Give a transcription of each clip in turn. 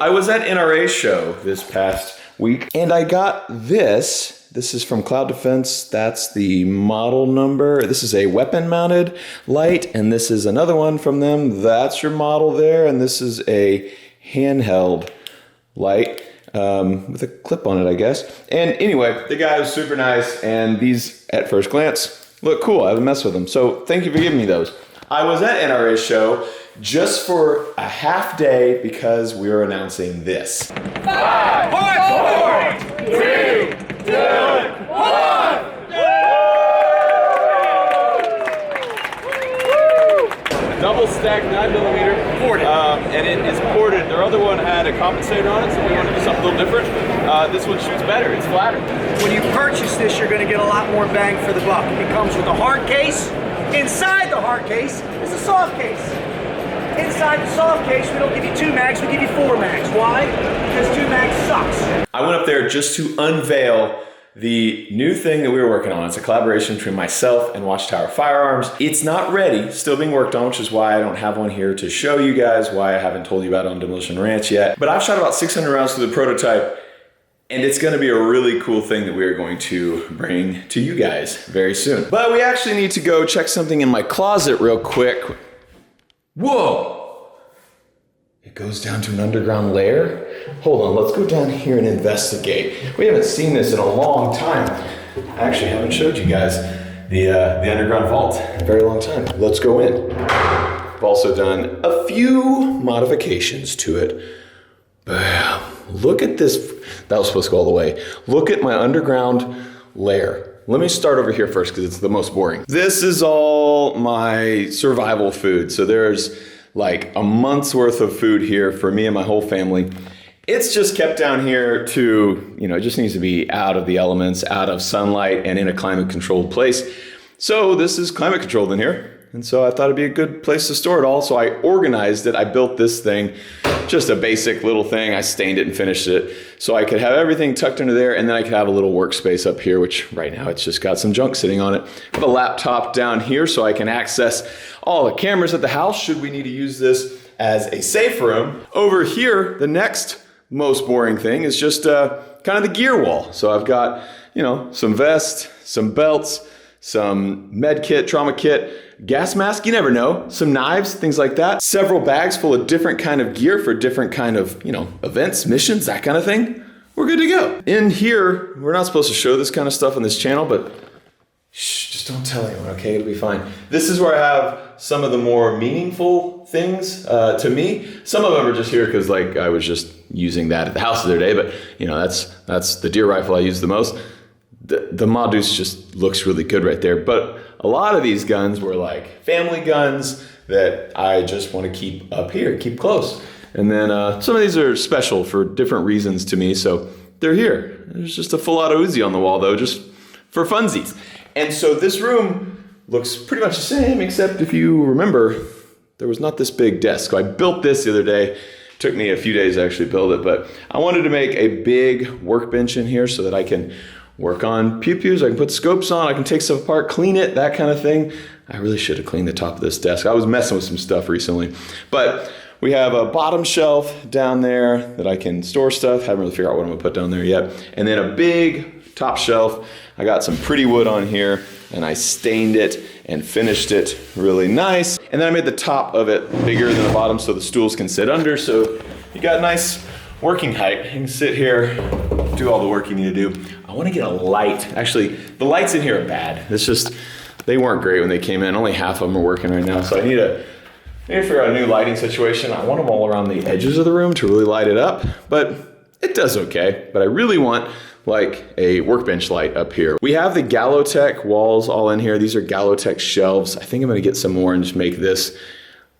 I was at NRA show this past week and I got this. This is from Cloud Defense. That's the model number. This is a weapon mounted light, and this is another one from them. That's your model there, and this is a handheld light with a clip on it, I guess. And anyway, the guy was super nice, and these, at first glance, look cool. I haven't messed with them, so thank you for giving me those. I was at NRA show just for a half day because we were announcing this. 5, 4, 3, 2, 1. Double stacked 9mm ported, and it is ported. Their other one had a compensator on it, so we want to do something a little different. This one shoots better. It's flatter. When you purchase this, you're going to get a lot more bang for the buck. It comes with a hard case. Inside the hard case is a soft case. Inside the soft case, we don't give you 2 mags, we give you 4 mags. Why? Because 2 mags sucks. I went up there just to unveil the new thing that we were working on. It's a collaboration between myself and Watchtower Firearms. It's not ready, still being worked on, which is why I don't have one here to show you guys, why I haven't told you about it on Demolition Ranch yet. But I've shot about 600 rounds through the prototype, and it's gonna be a really cool thing that we are going to bring to you guys very soon. But we actually need to go check something in my closet real quick. Whoa! It goes down to an underground lair? Hold on, let's go down here and investigate. We haven't seen this in a long time. I actually haven't showed you guys the underground vault in a very long time. Let's go in. I've also done a few modifications to it. Bam. Look at this. That was supposed to go all the way. Look at my underground lair. Let me start over here first because it's the most boring. This is all my survival food. So there's like a month's worth of food here for me and my whole family. It's just kept down here to, it just needs to be out of the elements, out of sunlight, and in a climate controlled place. So this is climate controlled in here. And so I thought it'd be a good place to store it all. So I organized it. I built this thing, just a basic little thing. I stained it and finished it. So I could have everything tucked under there, and then I could have a little workspace up here, which right now it's just got some junk sitting on it. Put a laptop down here so I can access all the cameras at the house should we need to use this as a safe room. Over here, the next most boring thing is just kind of the gear wall. So I've got, some vests, some belts, some med kit, trauma kit, gas mask, you never know, some knives, things like that. Several bags full of different kind of gear for different kind of, events, missions, that kind of thing. We're good to go. In here, we're not supposed to show this kind of stuff on this channel, but shh, just don't tell anyone, okay? It'll be fine. This is where I have some of the more meaningful things to me. Some of them are just here because I was just using that at the house the other day, but that's the deer rifle I use the most. The Modus just looks really good right there. But a lot of these guns were like family guns that I just want to keep up here, keep close. And then some of these are special for different reasons to me, so they're here. There's just a full auto Uzi on the wall though, just for funsies. And so this room looks pretty much the same, except if you remember, there was not this big desk. So I built this the other day. Took me a few days to actually build it, but I wanted to make a big workbench in here so that I can work on pew-pews, I can put scopes on, I can take stuff apart, clean it, that kind of thing. I really should have cleaned the top of this desk. I was messing with some stuff recently. But we have a bottom shelf down there that I can store stuff. Haven't really figured out what I'm gonna put down there yet. And then a big top shelf. I got some pretty wood on here and I stained it and finished it really nice. And then I made the top of it bigger than the bottom so the stools can sit under. So you got nice working height. You can sit here, do all the work you need to do. I want to get a light. Actually, the lights in here are bad. It's just, they weren't great when they came in. Only half of them are working right now. So I need to figure out a new lighting situation. I want them all around the edges of the room to really light it up, but it does okay. But I really want like a workbench light up here. We have the Gallotech walls all in here. These are Gallotech shelves. I think I'm gonna get some more and just make this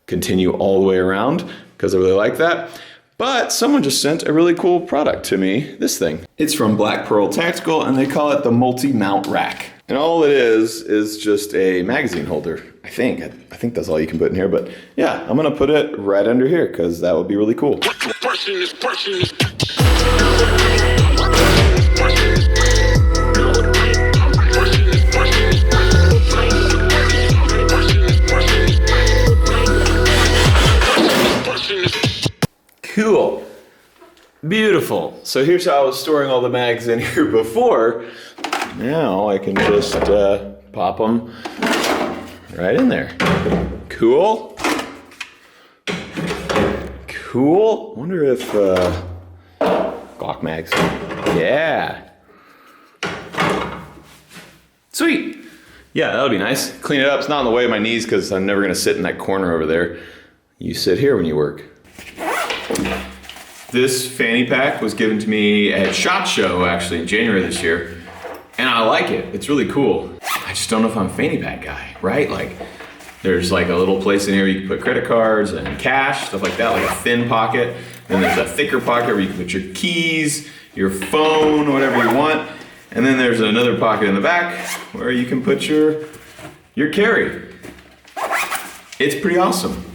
continue all the way around because I really like that. But someone just sent a really cool product to me, this thing. It's from Black Pearl Tactical and they call it the multi-mount rack. And all it is just a magazine holder, I think. I think that's all you can put in here, but yeah, I'm gonna put it right under here because that would be really cool. Cool. Beautiful. So here's how I was storing all the mags in here before. Now I can just pop them right in there. Cool. Cool. Wonder if Glock mags. Yeah. Sweet. Yeah, that would be nice. Clean it up. It's not in the way of my knees because I'm never gonna sit in that corner over there. You sit here when you work. This fanny pack was given to me at SHOT Show actually in January this year, and I like it. It's really cool. I just don't know if I'm a fanny pack guy, right? Like, there's like a little place in here you can put credit cards and cash, stuff like that, like a thin pocket. Then there's a thicker pocket where you can put your keys, your phone, whatever you want. And then there's another pocket in the back where you can put your carry. It's pretty awesome.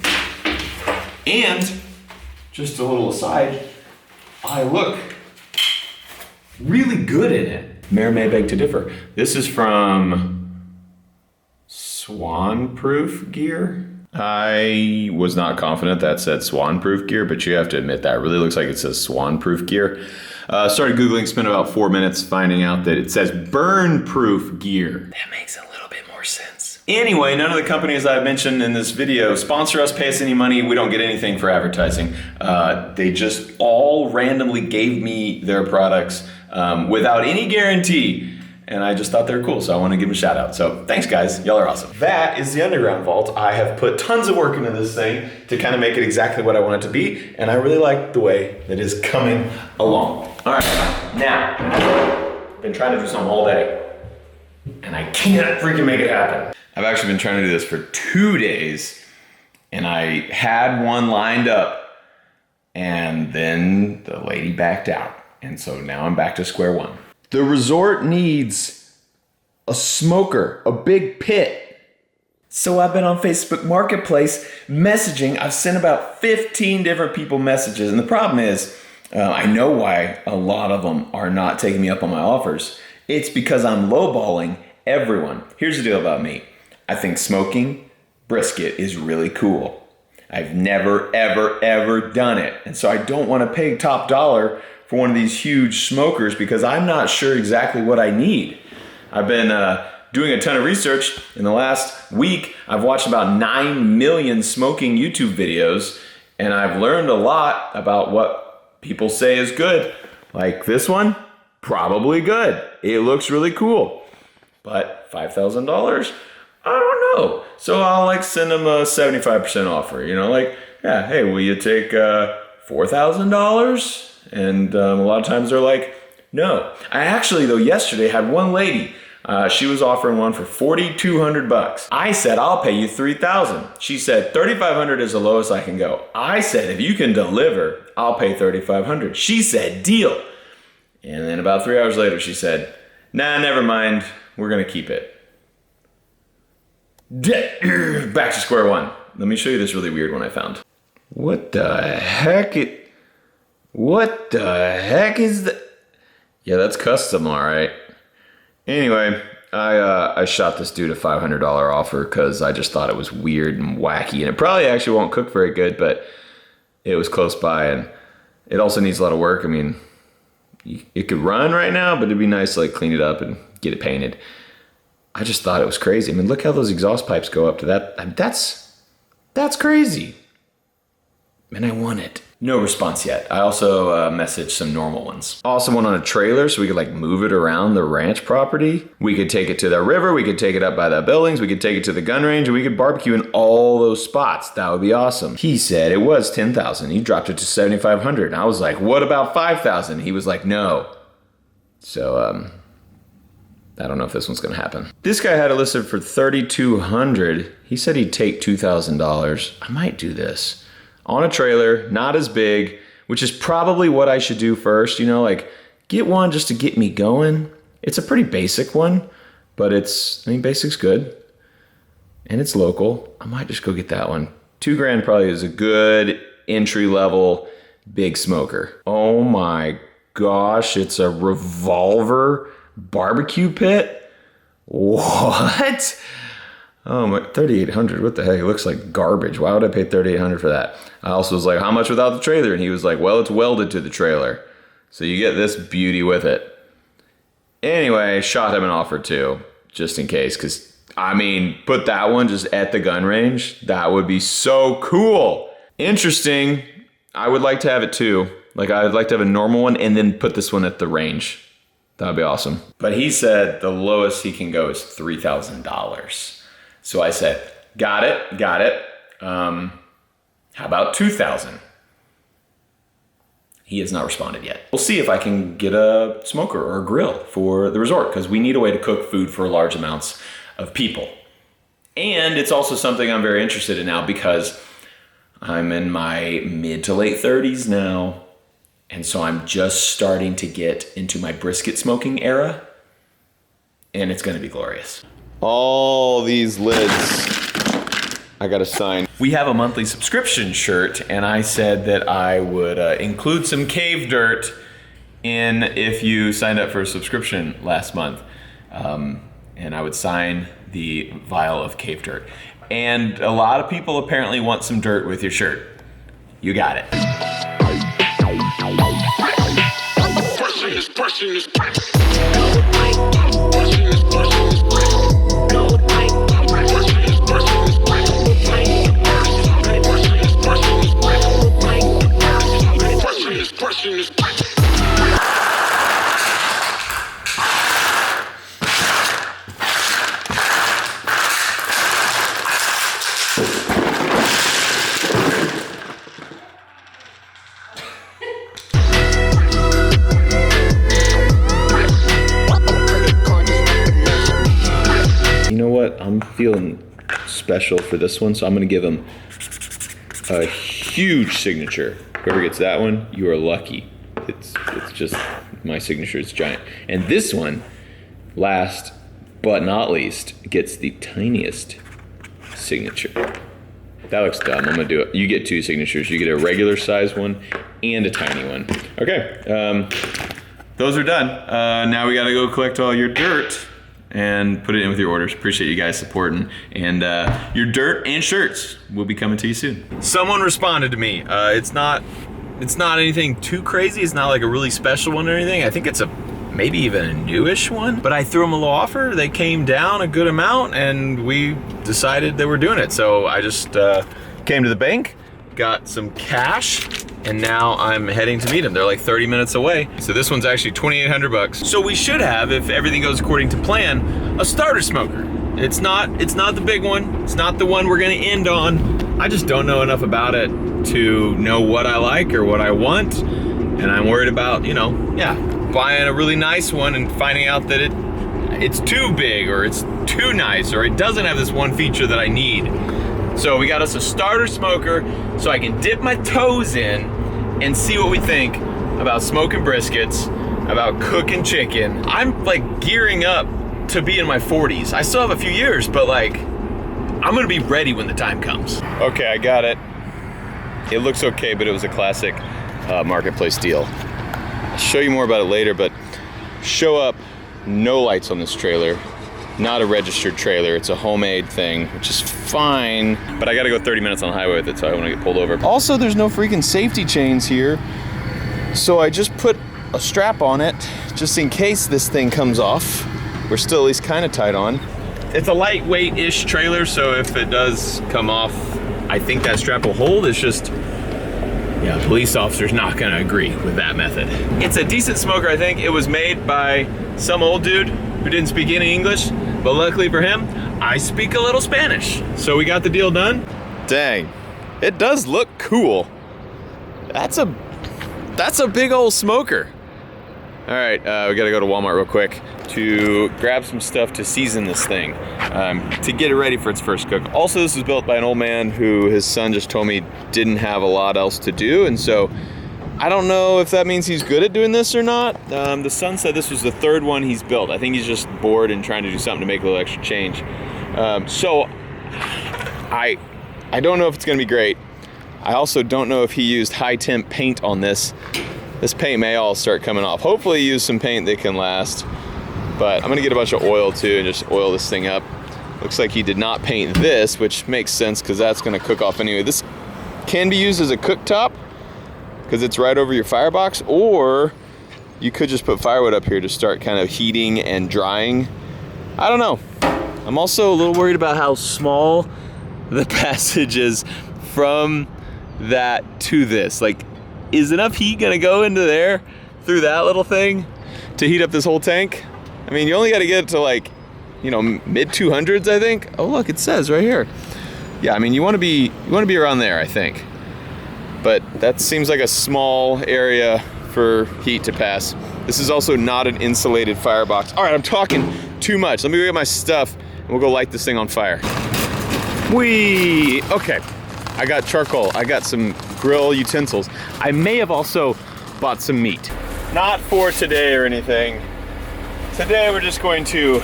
And just a little aside, I look really good in it. Mayor may beg to differ. This is from Swan Proof Gear. I was not confident that said Swan Proof Gear, but you have to admit that really looks like it says Swan Proof Gear. Started Googling, spent about 4 minutes finding out that it says Burn Proof Gear. That makes a little bit more sense. Anyway, none of the companies I've mentioned in this video sponsor us, pay us any money. We don't get anything for advertising. They just all randomly gave me their products without any guarantee. And I just thought they were cool, so I want to give them a shout out. So thanks guys, y'all are awesome. That is the underground vault. I have put tons of work into this thing to kind of make it exactly what I want it to be, and I really like the way that it's coming along. All right, now, I've been trying to do something all day, and I can't freaking make it happen. I've actually been trying to do this for 2 days, and I had one lined up, and then the lady backed out. And so now I'm back to square one. The resort needs a smoker, a big pit. So I've been on Facebook Marketplace messaging. I've sent about 15 different people messages. And the problem is, I know why a lot of them are not taking me up on my offers. It's because I'm lowballing everyone. Here's the deal about me. I think smoking brisket is really cool. I've never, ever, ever done it. And so I don't want to pay top dollar for one of these huge smokers because I'm not sure exactly what I need. I've been doing a ton of research. In the last week, I've watched about 9 million smoking YouTube videos, and I've learned a lot about what people say is good. Like this one, probably good. It looks really cool. But $5,000? I don't know. So I'll like send them a 75% offer, you know, like, yeah, hey, will you take $4,000? And a lot of times they're like, no. I actually, though, yesterday had one lady, she was offering one for $4,200. I said, I'll pay you $3,000. She said, $3,500 is the lowest I can go. I said, if you can deliver, I'll pay $3,500. She said, deal. And then about 3 hours later, she said, nah, never mind. We're going to keep it. Back to square one. Let me show you this really weird one I found. What the heck? What the heck is that? Yeah, that's custom, all right. Anyway, I shot this dude a $500 offer because I just thought it was weird and wacky, and it probably actually won't cook very good, but it was close by, and it also needs a lot of work. I mean, it could run right now, but it'd be nice to like clean it up and get it painted. I just thought it was crazy. I mean, look how those exhaust pipes go up to that. I mean, that's crazy. And I want it. No response yet. I also messaged some normal ones. Also one on a trailer so we could like move it around the ranch property. We could take it to the river. We could take it up by the buildings. We could take it to the gun range, and we could barbecue in all those spots. That would be awesome. He said it was $10,000. He dropped it to $7,500. And I was like, what about $5,000? He was like, no. So, I don't know if this one's gonna happen. This guy had it listed for $3,200. He said he'd take $2,000. I might do this. On a trailer, not as big, which is probably what I should do first, you know, like get one just to get me going. It's a pretty basic one, but basic's good. And it's local. I might just go get that one. $2,000 probably is a good entry level big smoker. Oh my gosh, it's a revolver barbecue pit? What? Oh, my 3,800. What the heck? It looks like garbage. Why would I pay 3,800 for that? I also was like, how much without the trailer? And he was like, well, it's welded to the trailer. So you get this beauty with it. Anyway, shot him an offer too, just in case. Because, I mean, put that one just at the gun range. That would be so cool. Interesting. I would like to have it too. Like, I'd like to have a normal one and then put this one at the range. That would be awesome. But he said the lowest he can go is $3,000. So I said, got it. How about 2,000? He has not responded yet. We'll see if I can get a smoker or a grill for the resort, because we need a way to cook food for large amounts of people. And it's also something I'm very interested in now because I'm in my mid to late 30s now. And so I'm just starting to get into my brisket smoking era. And it's gonna be glorious. All these lids, I gotta sign. We have a monthly subscription shirt, and I said that I would include some cave dirt in if you signed up for a subscription last month. And I would sign the vial of cave dirt. And a lot of people apparently want some dirt with your shirt. You got it. You know what? I'm feeling special for this one, so I'm gonna give him a huge signature. Whoever gets that one, you are lucky. It's just, my signature is giant. And this one, last but not least, gets the tiniest signature. That looks dumb. I'm gonna do it. You get two signatures. You get a regular size one and a tiny one. Okay, those are done. Now we gotta go collect all your dirt and put it in with your orders. Appreciate you guys supporting. And your dirt and shirts will be coming to you soon. Someone responded to me. It's not anything too crazy. It's not like a really special one or anything. I think it's maybe even a newish one, but I threw them a little offer. They came down a good amount and we decided that we're doing it. So I just came to the bank, got some cash, and now I'm heading to meet them. They're like 30 minutes away. So this one's actually 2,800 bucks. So we should have, if everything goes according to plan, a starter smoker. It's not the big one. It's not the one we're gonna end on. I just don't know enough about it to know what I like or what I want. And I'm worried about, buying a really nice one and finding out that it's too big or it's too nice or it doesn't have this one feature that I need. So we got us a starter smoker so I can dip my toes in and see what we think about smoking briskets, about cooking chicken. I'm like gearing up to be in my 40s. I still have a few years, but like, I'm gonna be ready when the time comes. Okay, I got it. It looks okay, but it was a classic marketplace deal. I'll show you more about it later, but show up, no lights on this trailer. Not a registered trailer, it's a homemade thing, which is fine, but I gotta go 30 minutes on the highway with it, so I don't wanna get pulled over. Also, there's no freaking safety chains here, so I just put a strap on it, just in case this thing comes off. We're still at least kinda tight on. It's a lightweight-ish trailer, so if it does come off, I think that strap will hold. It's just, a police officer's not gonna agree with that method. It's a decent smoker, I think. It was made by some old dude who didn't speak any English, but luckily for him, I speak a little Spanish. So we got the deal done. Dang, it does look cool. That's a big old smoker. All right, we gotta go to Walmart real quick to grab some stuff to season this thing, to get it ready for its first cook. Also, this was built by an old man who his son just told me didn't have a lot else to do, and so I don't know if that means he's good at doing this or not. The son said this was the third one he's built. I think he's just bored and trying to do something to make a little extra change. So I don't know if it's gonna be great. I also don't know if he used high temp paint on this. This paint may all start coming off. Hopefully he used some paint that can last, but I'm gonna get a bunch of oil too and just oil this thing up. Looks like he did not paint this, which makes sense because that's gonna cook off anyway. This can be used as a cooktop because it's right over your firebox, or you could just put firewood up here to start kind of heating and drying. I don't know. I'm also a little worried about how small the passage is from that to this. Like, is enough heat gonna go into there through that little thing to heat up this whole tank? I mean, you only gotta get it to like, you know, mid 200s, I think. Oh, look, it says right here. Yeah, I mean, you wanna be around there, I think. But that seems like a small area for heat to pass. This is also not an insulated firebox. All right, I'm talking too much. Let me go get my stuff and we'll go light this thing on fire. Okay, I got charcoal. I got some grill utensils. I may have also bought some meat. Not for today or anything. Today we're just going to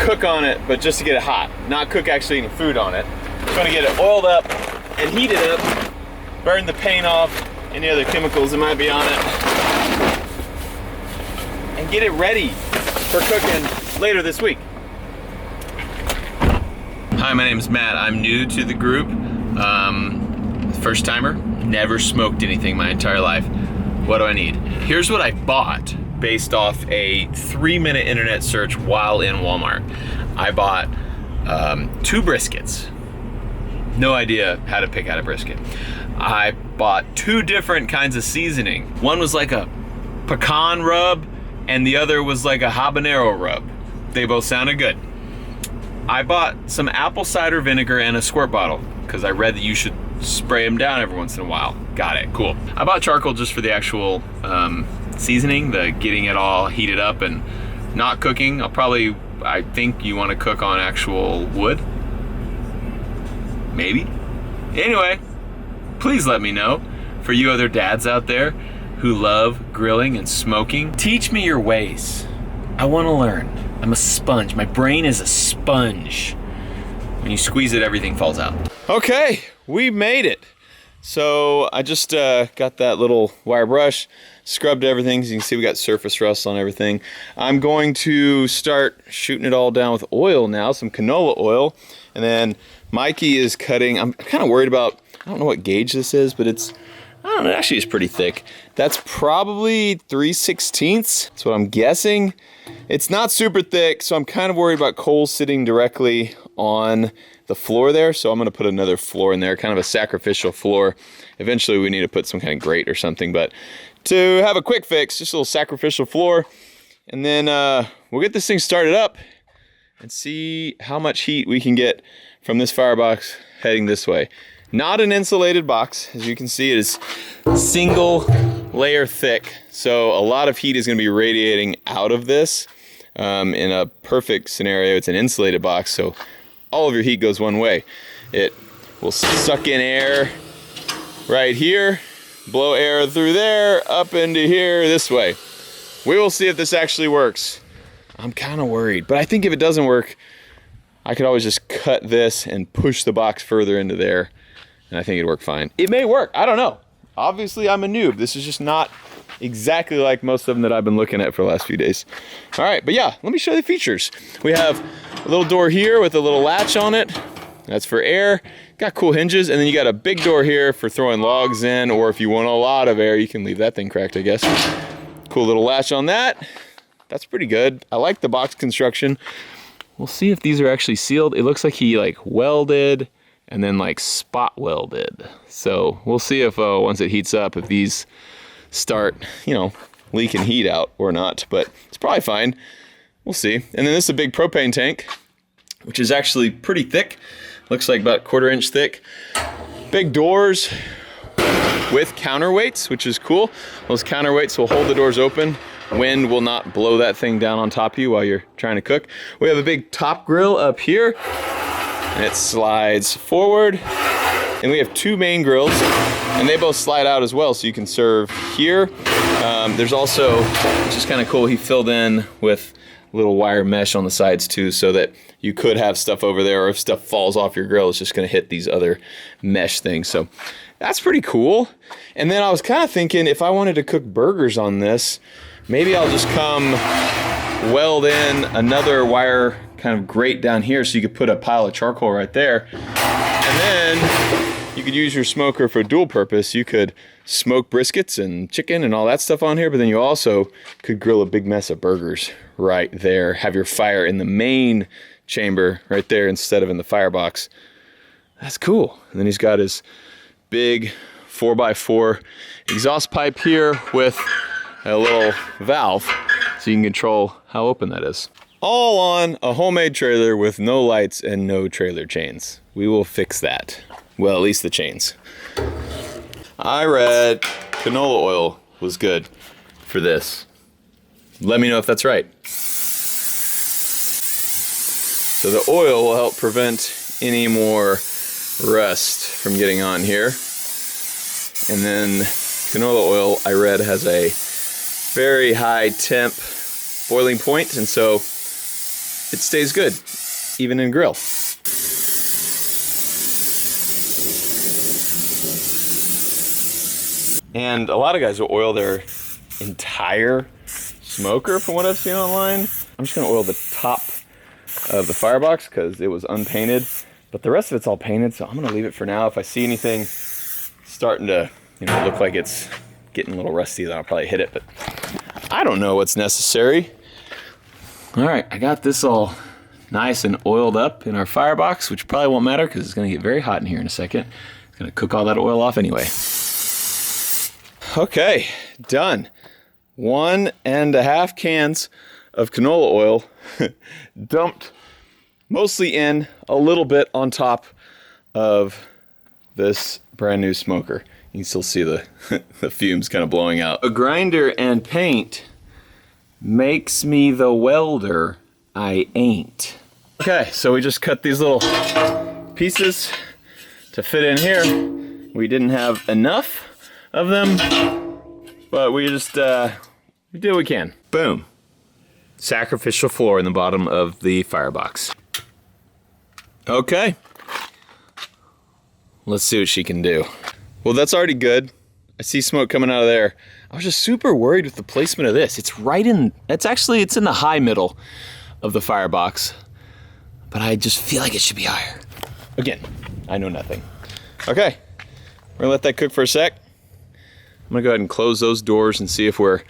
cook on it, but just to get it hot. Not cook actually any food on it. Just gonna get it oiled up and heated up, burn the paint off, any other chemicals that might be on it, and get it ready for cooking later this week. Hi, my name is Matt. I'm new to the group. First timer, never smoked anything my entire life. What do I need? Here's what I bought based off a 3-minute internet search while in Walmart. I bought 2 briskets. No idea how to pick out a brisket. I bought 2 different kinds of seasoning. One was like a pecan rub and the other was like a habanero rub. They both sounded good. I bought some apple cider vinegar and a squirt bottle because I read that you should spray them down every once in a while. Got it, cool. I bought charcoal just for the actual seasoning, the getting it all heated up and not cooking. I think you want to cook on actual wood. Maybe. Anyway, please let me know, for you other dads out there who love grilling and smoking, teach me your ways. I want to learn. I'm a sponge. My brain is a sponge. When you squeeze it, everything falls out. Okay, we made it. So I just got that little wire brush, scrubbed everything. As you can see, we got surface rust on everything. I'm going to start shooting it all down with oil now, some canola oil. And then Mikey is cutting. I'm kind of worried about, I don't know what gauge this is, but it's, I don't know, actually it's pretty thick. That's probably 3/16. That's what I'm guessing. It's not super thick, so I'm kind of worried about coals sitting directly on the floor there. So I'm gonna put another floor in there, kind of a sacrificial floor. Eventually we need to put some kind of grate or something, but to have a quick fix, just a little sacrificial floor. And then we'll get this thing started up and see how much heat we can get from this firebox heading this way. Not an insulated box. As you can see, it is single layer thick. So a lot of heat is gonna be radiating out of this. In a perfect scenario, it's an insulated box, so all of your heat goes one way. It will suck in air right here, blow air through there, up into here, this way. We will see if this actually works. I'm kind of worried, but I think if it doesn't work, I could always just cut this and push the box further into there, and I think it'd work fine. It may work, I don't know. Obviously, I'm a noob. This is just not exactly like most of them that I've been looking at for the last few days. All right, but yeah, let me show you the features. We have a little door here with a little latch on it. That's for air. Got cool hinges, and then you got a big door here for throwing logs in, or if you want a lot of air, you can leave that thing cracked, I guess. Cool little latch on that. That's pretty good. I like the box construction. We'll see if these are actually sealed. It looks like he like welded and then like spot welded. So we'll see if once it heats up, if these start, you know, leaking heat out or not, but it's probably fine. We'll see. And then this is a big propane tank, which is actually pretty thick. Looks like about 1/4 inch thick. Big doors with counterweights, which is cool. Those counterweights will hold the doors open. Wind will not blow that thing down on top of you while you're trying to cook. We have a big top grill up here, and it slides forward. And we have 2 main grills, and they both slide out as well, so you can serve here. There's also, which is kind of cool, he filled in with little wire mesh on the sides too, so that you could have stuff over there, or if stuff falls off your grill, it's just gonna hit these other mesh things. So that's pretty cool. And then I was kind of thinking, if I wanted to cook burgers on this, maybe I'll just come weld in another wire kind of grate down here so you could put a pile of charcoal right there. And then you could use your smoker for dual purpose. You could smoke briskets and chicken and all that stuff on here, but then you also could grill a big mess of burgers right there. Have your fire in the main chamber right there instead of in the firebox. That's cool. And then he's got his big 4x4 exhaust pipe here with a little valve so you can control how open that is. All on a homemade trailer with no lights and no trailer chains. We will fix that. Well, at least the chains. I read canola oil was good for this. Let me know if that's right. So the oil will help prevent any more rust from getting on here. And then canola oil, I read, has a very high temp boiling point, and so it stays good, even in grill. And a lot of guys will oil their entire smoker from what I've seen online. I'm just gonna oil the top of the firebox because it was unpainted, but the rest of it's all painted, so I'm gonna leave it for now. If I see anything starting to, look like it's getting a little rusty, then I'll probably hit it, but I don't know what's necessary. All right, I got this all nice and oiled up in our firebox, which probably won't matter because it's gonna get very hot in here in a second. It's gonna cook all that oil off anyway. Okay, done. 1.5 cans of canola oil dumped mostly in, a little bit on top of this brand new smoker. You can still see the, the fumes kind of blowing out. A grinder and paint makes me the welder I ain't. Okay, so we just cut these little pieces to fit in here. We didn't have enough of them, but we just we did what we can. Boom. Sacrificial floor in the bottom of the firebox. Okay. Let's see what she can do. Well, that's already good. I see smoke coming out of there. I was just super worried with the placement of this. It's right in, it's in the high middle of the firebox, but I just feel like it should be higher. Again, I know nothing. Okay, we're gonna let that cook for a sec. I'm gonna go ahead and close those doors and see if we're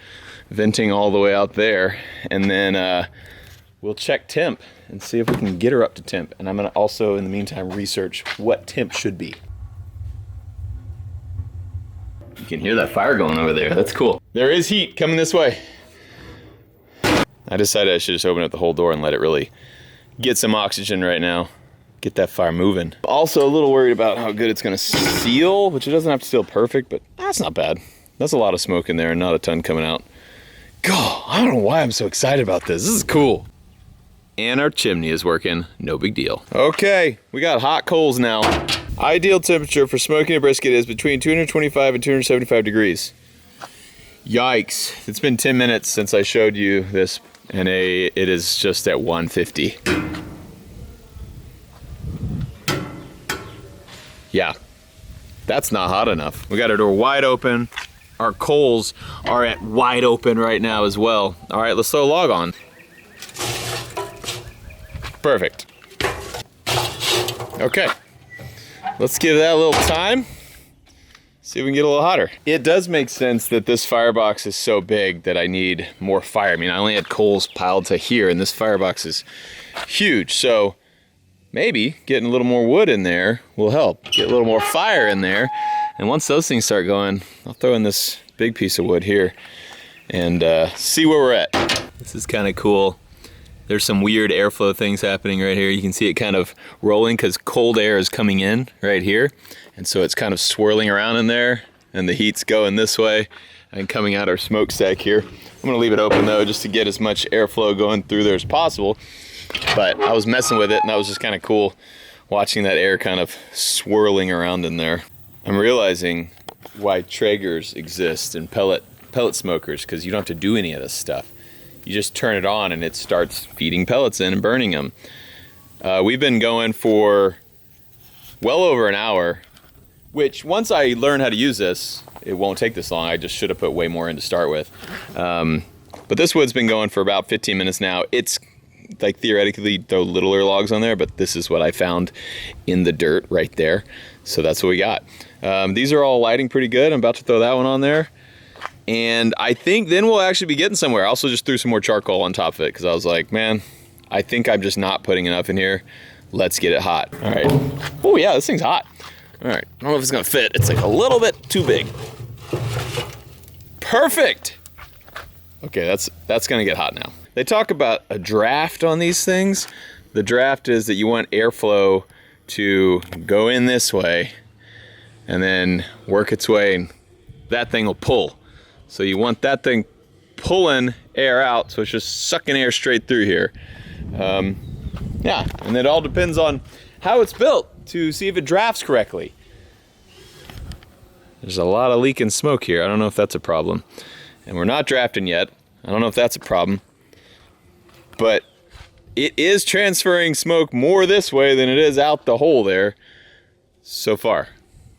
venting all the way out there, and then we'll check temp and see if we can get her up to temp. And I'm gonna also, in the meantime, research what temp should be. You can hear that fire going over there. That's cool. There is heat coming this way. I decided I should just open up the whole door and let it really get some oxygen right now. Get that fire moving. Also a little worried about how good it's gonna seal, which it doesn't have to seal perfect, but that's not bad. That's a lot of smoke in there and not a ton coming out. God, I don't know why I'm so excited about this. This is cool. And our chimney is working, no big deal. Okay, we got hot coals now. Ideal temperature for smoking a brisket is between 225 and 275 degrees. Yikes, it's been 10 minutes since I showed you this, and it is just at 150. Yeah, that's not hot enough. We got our door wide open. Our coals are at wide open right now as well. All right, let's throw a log on. Perfect. Okay, let's give that a little time. See if we can get a little hotter. It does make sense that this firebox is so big that I need more fire. I mean, I only had coals piled to here, and this firebox is huge. So maybe getting a little more wood in there will help. Get a little more fire in there. And once those things start going, I'll throw in this big piece of wood here and see where we're at. This is kind of cool. There's some weird airflow things happening right here. You can see it kind of rolling because cold air is coming in right here. And so it's kind of swirling around in there, and the heat's going this way and coming out our smokestack here. I'm gonna leave it open though, just to get as much airflow going through there as possible. But I was messing with it, and that was just kind of cool watching that air kind of swirling around in there. I'm realizing why Traegers exist and pellet smokers, because you don't have to do any of this stuff. You just turn it on and it starts feeding pellets in and burning them. We've been going for well over an hour, which once I learn how to use this, it won't take this long. I just should have put way more in to start with. But this wood's been going for about 15 minutes now. It's like theoretically throw littler logs on there, but this is what I found in the dirt right there. So that's what we got. These are all lighting pretty good. I'm about to throw that one on there. And I think then we'll actually be getting somewhere. I also just threw some more charcoal on top of it because I was like, man, I think I'm just not putting enough in here. Let's get it hot. All right. Oh yeah, this thing's hot. All right, I don't know if it's gonna fit. It's like a little bit too big. Perfect. Okay, that's gonna get hot now. They talk about a draft on these things. The draft is that you want airflow to go in this way and then work its way, and that thing will pull. So you want that thing pulling air out, so it's just sucking air straight through here. Yeah, and it all depends on how it's built to see if it drafts correctly. There's a lot of leak and smoke here. I don't know if that's a problem. And we're not drafting yet. I don't know if that's a problem. But it is transferring smoke more this way than it is out the hole there so far.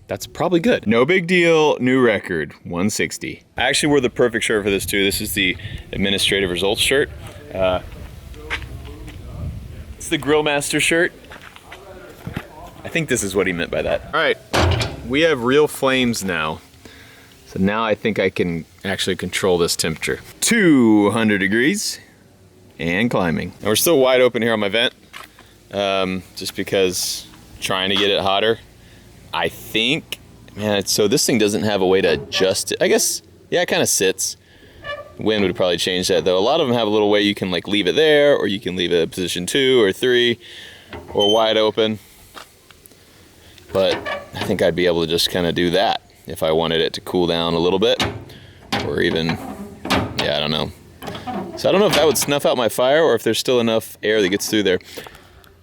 That's probably good. No big deal, new record, 160. I actually wore the perfect shirt for this too. This is the Administrative Results shirt. It's the Grillmaster shirt. I think this is what he meant by that. All right, we have real flames now. So now I think I can actually control this temperature. 200 degrees and climbing. And we're still wide open here on my vent, just because trying to get it hotter. I think, man, so this thing doesn't have a way to adjust it. I guess, yeah, it kind of sits. Wind would probably change that though. A lot of them have a little way you can like leave it there, or you can leave it at position 2 or 3, or wide open. But I think I'd be able to just kind of do that if I wanted it to cool down a little bit, or even, yeah, I don't know. So I don't know if that would snuff out my fire or if there's still enough air that gets through there.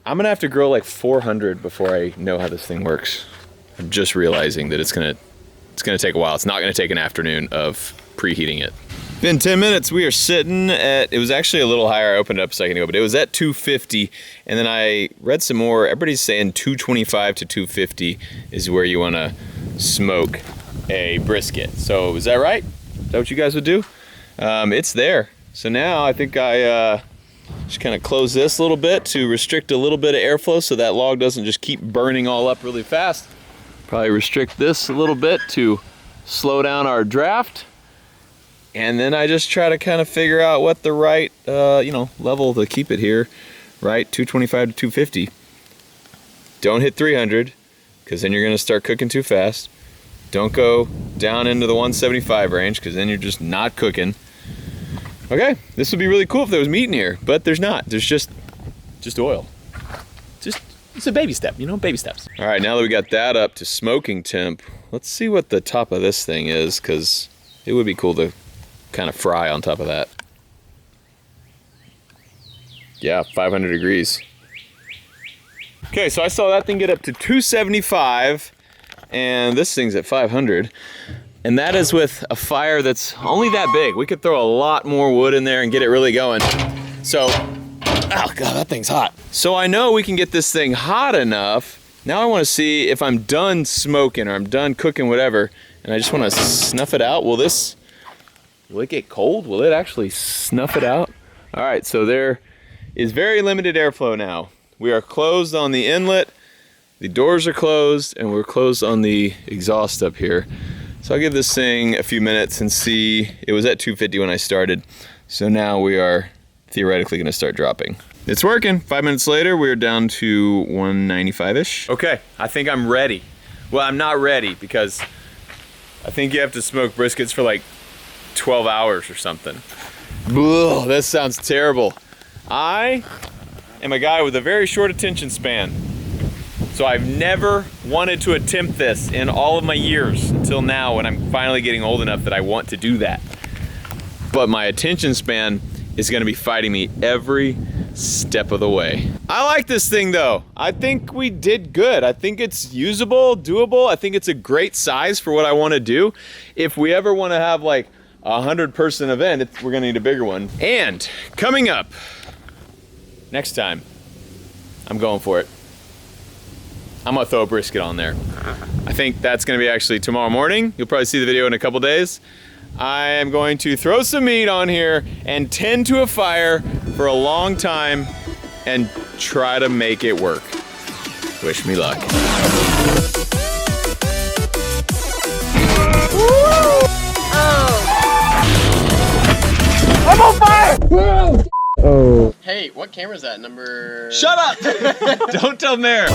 I'm gonna have to grill like 400 before I know how this thing works. I'm just realizing that it's gonna take a while. It's not gonna take an afternoon of preheating it. Been 10 minutes, we are sitting at, it was actually a little higher, I opened it up a second ago, but it was at 250, and then I read some more. Everybody's saying 225 to 250 is where you wanna smoke a brisket. So is that right? Is that what you guys would do? It's there. So now I think I just kind of close this a little bit to restrict a little bit of airflow so that log doesn't just keep burning all up really fast. Probably restrict this a little bit to slow down our draft. And then I just try to kind of figure out what the right, level to keep it here, right? 225 to 250. Don't hit 300, because then you're gonna start cooking too fast. Don't go down into the 175 range, because then you're just not cooking. Okay, this would be really cool if there was meat in here, but there's not. There's just oil. It's a baby step, baby steps. All right, now that we got that up to smoking temp, let's see what the top of this thing is, because it would be cool to kind of fry on top of that. Yeah, 500 degrees. Okay, so I saw that thing get up to 275, and this thing's at 500. And that is with a fire that's only that big. We could throw a lot more wood in there and get it really going. So, oh God, that thing's hot. So I know we can get this thing hot enough. Now I wanna see if I'm done smoking or I'm done cooking, whatever, and I just wanna snuff it out. Will it get cold? Will it actually snuff it out? All right, so there is very limited airflow now. We are closed on the inlet, the doors are closed, and we're closed on the exhaust up here. So I'll give this thing a few minutes and see. It was at 250 when I started, so now we are theoretically gonna start dropping. It's working. 5 minutes later, we're down to 195-ish. Okay, I think I'm ready. Well, I'm not ready because I think you have to smoke briskets for like 12 hours or something. Ugh, that sounds terrible. I am a guy with a very short attention span. So I've never wanted to attempt this in all of my years until now when I'm finally getting old enough that I want to do that. But my attention span is gonna be fighting me every step of the way. I like this thing though. I think we did good. I think it's usable, doable. I think it's a great size for what I wanna do. If we ever wanna have like a 100-person event, we're gonna need a bigger one. And coming up, next time, I'm going for it. I'm gonna throw a brisket on there. I think that's gonna be actually tomorrow morning. You'll probably see the video in a couple days. I am going to throw some meat on here and tend to a fire for a long time and try to make it work. Wish me luck. I'm on fire! Hey, what camera is that? Number... Shut up! Don't tell Mayor.